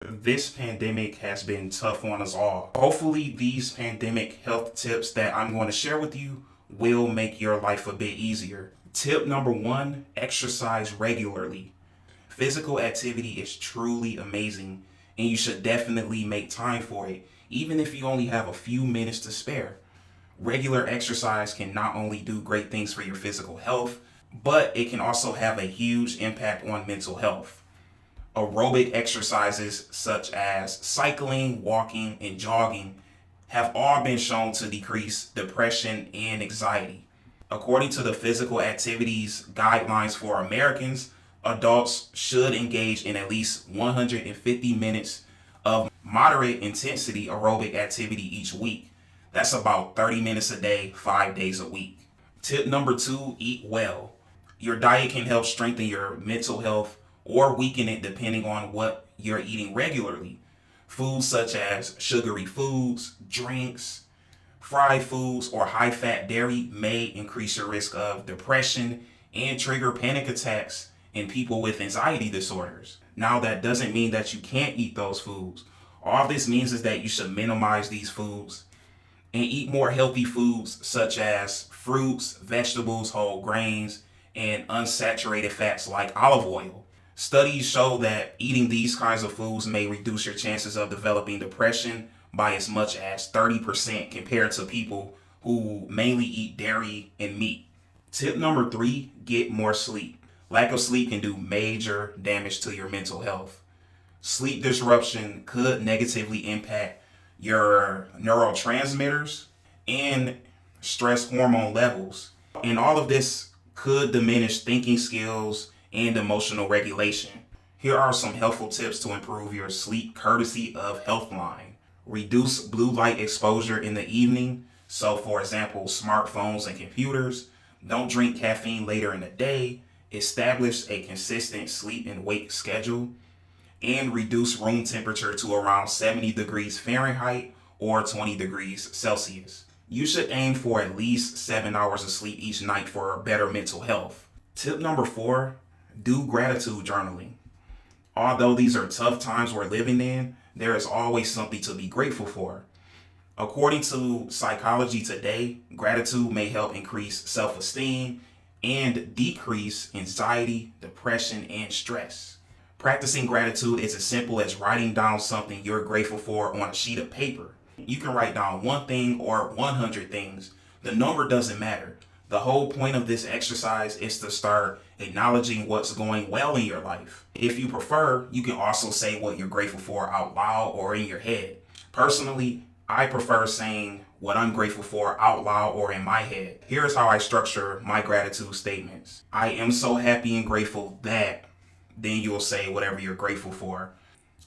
This pandemic has been tough on us all. Hopefully, these pandemic health tips that I'm going to share with you will make your life a bit easier. Tip number one, exercise regularly. Physical activity is truly amazing, and you should definitely make time for it, even if you only have a few minutes to spare. Regular exercise can not only do great things for your physical health, but it can also have a huge impact on mental health. Aerobic exercises such as cycling, walking, and jogging have all been shown to decrease depression and anxiety. According to the Physical Activities Guidelines for Americans, adults should engage in at least 150 minutes of moderate intensity aerobic activity each week. That's about 30 minutes a day, 5 days a week. Tip number two, eat well. Your diet can help strengthen your mental health or weaken it depending on what you're eating regularly. Foods such as sugary foods, drinks, fried foods, or high fat dairy may increase your risk of depression and trigger panic attacks in people with anxiety disorders. Now, that doesn't mean that you can't eat those foods. All this means is that you should minimize these foods and eat more healthy foods such as fruits, vegetables, whole grains, and unsaturated fats like olive oil. Studies show that eating these kinds of foods may reduce your chances of developing depression by as much as 30% compared to people who mainly eat dairy and meat. Tip number three, get more sleep. Lack of sleep can do major damage to your mental health. Sleep disruption could negatively impact your neurotransmitters and stress hormone levels. And all of this could diminish thinking skills and emotional regulation. Here are some helpful tips to improve your sleep courtesy of Healthline. Reduce blue light exposure in the evening. So, for example, smartphones and computers. Don't drink caffeine later in the day. Establish a consistent sleep and wake schedule. And reduce room temperature to around 70 degrees Fahrenheit or 20 degrees Celsius. You should aim for at least 7 hours of sleep each night for better mental health. Tip number four, do gratitude journaling. Although these are tough times we're living in, there is always something to be grateful for. According to Psychology Today, gratitude may help increase self-esteem and decrease anxiety, depression, and stress. Practicing gratitude is as simple as writing down something you're grateful for on a sheet of paper. You can write down one thing or 100 things. The number doesn't matter. The whole point of this exercise is to start acknowledging what's going well in your life. If you prefer, you can also say what you're grateful for out loud or in your head. Personally, I prefer saying what I'm grateful for out loud or in my head. Here's how I structure my gratitude statements. I am so happy and grateful that, then you'll say whatever you're grateful for.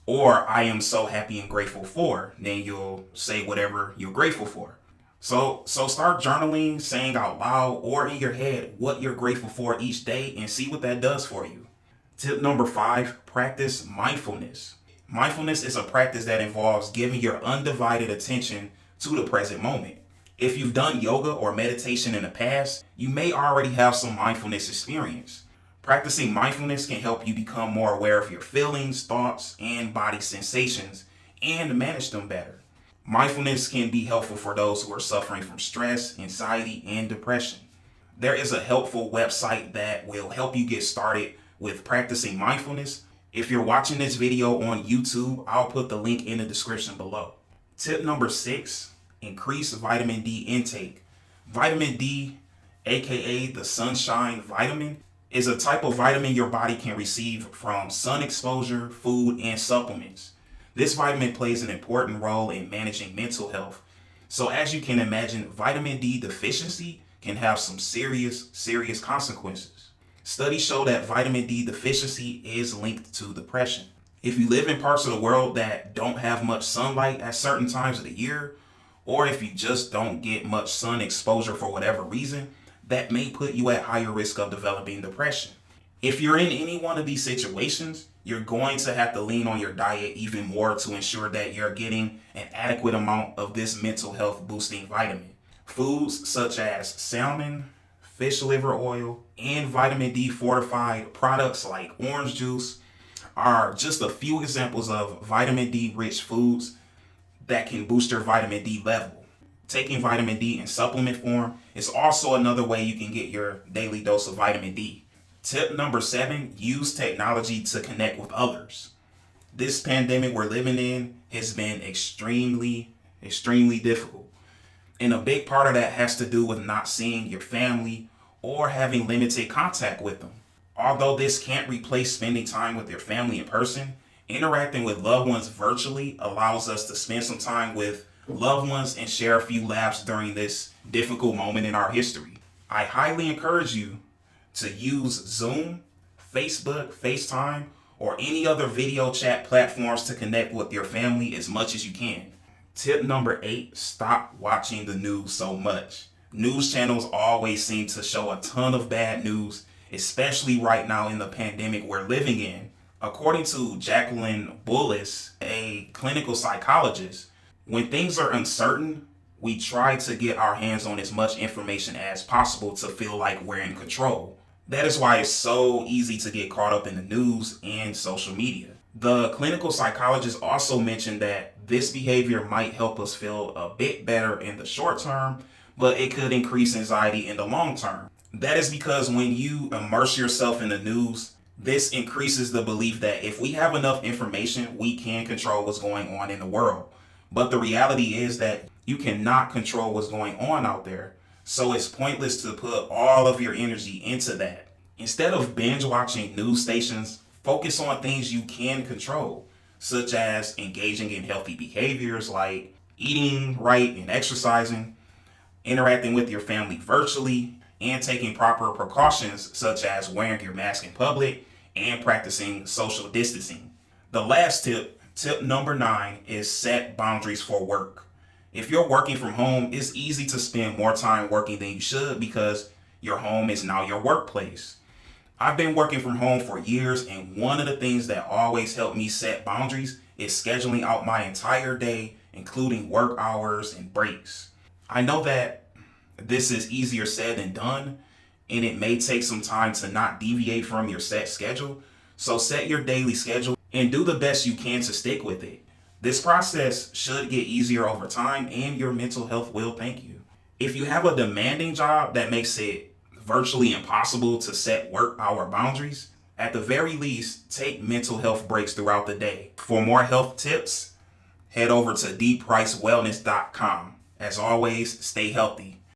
Or I am so happy and grateful for, then you'll say whatever you're grateful for. So start journaling, saying out loud or in your head what you're grateful for each day and see what that does for you. Tip number five, practice mindfulness. Mindfulness is a practice that involves giving your undivided attention to the present moment. If you've done yoga or meditation in the past, you may already have some mindfulness experience. Practicing mindfulness can help you become more aware of your feelings, thoughts, and body sensations and manage them better. Mindfulness can be helpful for those who are suffering from stress, anxiety, and depression. There is a helpful website that will help you get started with practicing mindfulness. If you're watching this video on YouTube, I'll put the link in the description below. Tip number six, increase vitamin D intake. Vitamin D, aka the sunshine vitamin, is a type of vitamin your body can receive from sun exposure, food, and supplements. This vitamin plays an important role in managing mental health. So as you can imagine, vitamin D deficiency can have some serious consequences. Studies show that vitamin D deficiency is linked to depression. If you live in parts of the world that don't have much sunlight at certain times of the year, or if you just don't get much sun exposure for whatever reason, that may put you at higher risk of developing depression. If you're in any one of these situations, you're going to have to lean on your diet even more to ensure that you're getting an adequate amount of this mental health boosting vitamin. Foods such as salmon, fish liver oil, and vitamin D fortified products like orange juice are just a few examples of vitamin D rich foods that can boost your vitamin D level. Taking vitamin D in supplement form is also another way you can get your daily dose of vitamin D. Tip number 7, use technology to connect with others. This pandemic we're living in has been extremely difficult. And a big part of that has to do with not seeing your family or having limited contact with them. Although this can't replace spending time with your family in person, interacting with loved ones virtually allows us to spend some time with loved ones and share a few laughs during this difficult moment in our history. I highly encourage you to use Zoom, Facebook, FaceTime, or any other video chat platforms to connect with your family as much as you can. Tip number 8, stop watching the news so much. News channels always seem to show a ton of bad news, especially right now in the pandemic we're living in. According to Jacqueline Bullis, a clinical psychologist, when things are uncertain, we try to get our hands on as much information as possible to feel like we're in control. That is why it's so easy to get caught up in the news and social media. The clinical psychologist also mentioned that this behavior might help us feel a bit better in the short term, but it could increase anxiety in the long term. That is because when you immerse yourself in the news, this increases the belief that if we have enough information, we can control what's going on in the world. But the reality is that you cannot control what's going on out there. So it's pointless to put all of your energy into that. Instead of binge watching news stations, focus on things you can control, such as engaging in healthy behaviors like eating right and exercising, interacting with your family virtually, and taking proper precautions such as wearing your mask in public and practicing social distancing. The last tip, tip number 9, is set boundaries for work. If you're working from home, it's easy to spend more time working than you should because your home is now your workplace. I've been working from home for years, and one of the things that always helped me set boundaries is scheduling out my entire day, including work hours and breaks. I know that this is easier said than done, and it may take some time to not deviate from your set schedule. So set your daily schedule and do the best you can to stick with it. This process should get easier over time, and your mental health will thank you. If you have a demanding job that makes it virtually impossible to set work hour boundaries, at the very least, take mental health breaks throughout the day. For more health tips, head over to dpricewellness.com. As always, stay healthy.